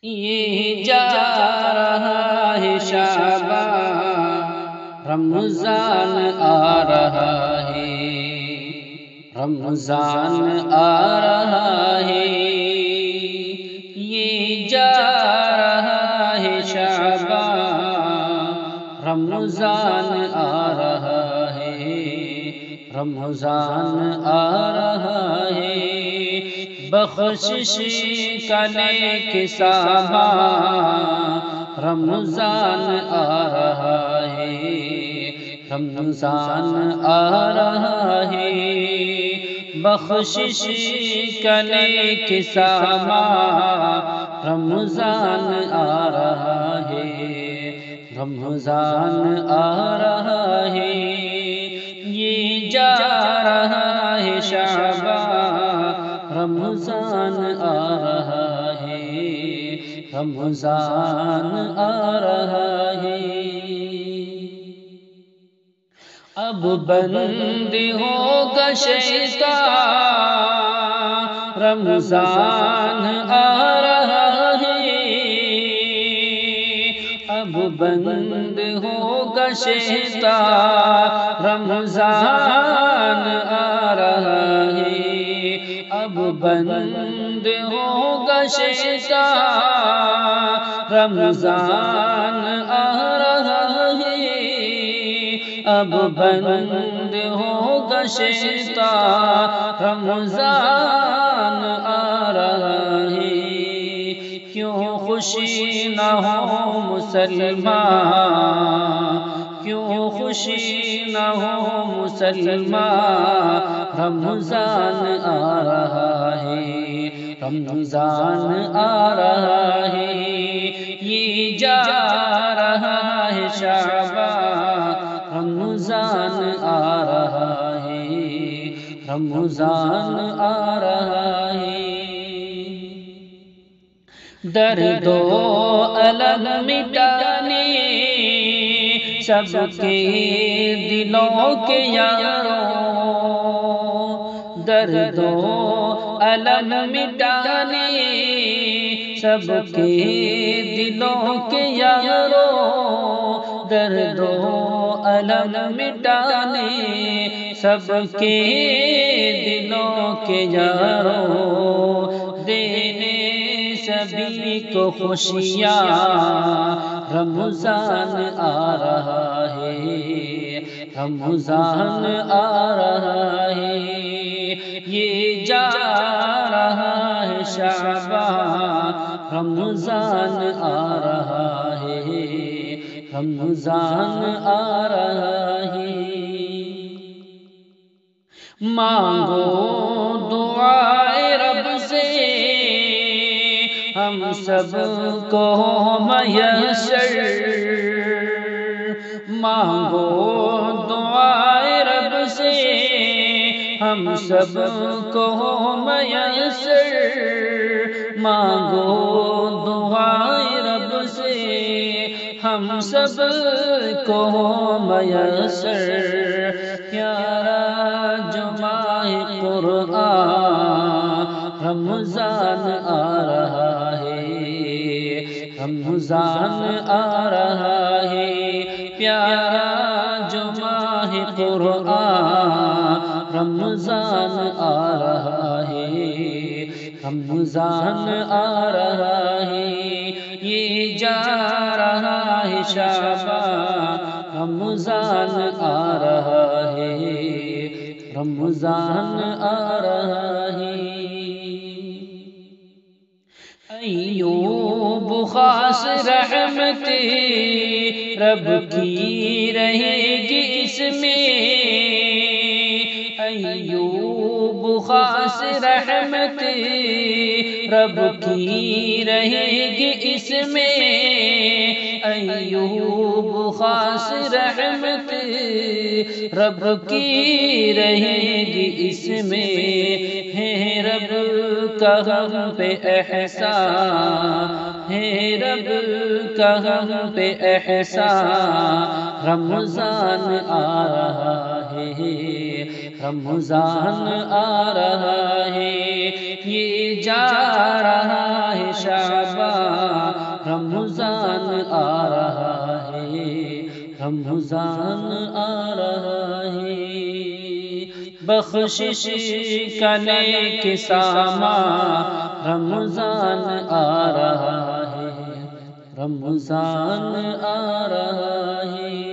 یہ جا رہا ہے شعبان، رمضان آ رہا ہے، رمضان آ رہا ہے۔ یہ جا رہا ہے شعبان، رمضان آ رہا ہے، رمضان آ رہا ہے۔ بخشش کا نیک سامان، رمضان آ رہا ہے، رمضان آ رہا ہے۔ بخشش کا نیک سامان، رمضان آ رہا ہے، رمضان آ رہا ہے۔ یہ جا رہا ہے شعبان، رمضان آ رہا ہے، رمضان آ رہا ہے۔ اب بند ہوگا شیطان، رمضان آ رہا ہے۔ اب بند ہوگا شیطان، رمضان آ رہا ہے۔ اب بند ہوگا شیطان، رمضان آ رہا ہے۔ اب بند ہوگا شیطان، رمضان آ رہا ہے۔ کیوں خوشی نہ ہو مسلمان، کیوں خوشی نہ ہو مسلمان، رمضان آ رہا ہے، رمضان آ رہا ہے۔ یہ جا رہا ہے شعبان، رمضان آ رہا ہے، رمضان آ رہا ہے۔ درد و الم مٹانے سب کے دلوں کے یاروں، درد و الم مٹانے سب کے دلوں کے یاروں، درد و الم مٹانے سب کے دلوں کے یاروں، دینے سبھی کو خوشیاں، رمضان آ رہا ہے، رمضان آ رہا ہے۔ یہ جا رہا ہے شعبان، رمضان آ رہا ہے، رمضان آ رہا ہے۔ مانگو دعائے رب سے ہم سب کو میسر، مانگو دعائے رب سے ہم سب کو میسر، مانگو دعائے رب سے ہم سب کو میسر۔ پیارا جو ماہ قرآن، رمضان آ رہا ہے، رمضان آ رہا ہے۔ پیارا جو ماہ قرآن، رمضان آ رہا ہے، رمضان آ رہا ہے۔ یہ جا رہا ہے شعبان، رمضان آ رہا ہے، رمضان آ رہا ہے۔ ایوب خاص رحمت رب کی رہے گی اس میں، ایوب خاص رحمت رب کی رہے گی اس میں، ایوب خاص رحمت رب کی رہے گی اس میں، ہے رب کا ہم پہ احسان، ہے رب کا ہم پہ احسان۔ رمضان آ رہا ہے، رمضان آ رہا ہے، یہ جا رہا ہے شعبان، رمضان آ رہا ہے، رمضان آ رہا ہے۔ بخشش کا نیک سامان، رمضان آ رہا ہے، رمضان آ رہا ہے۔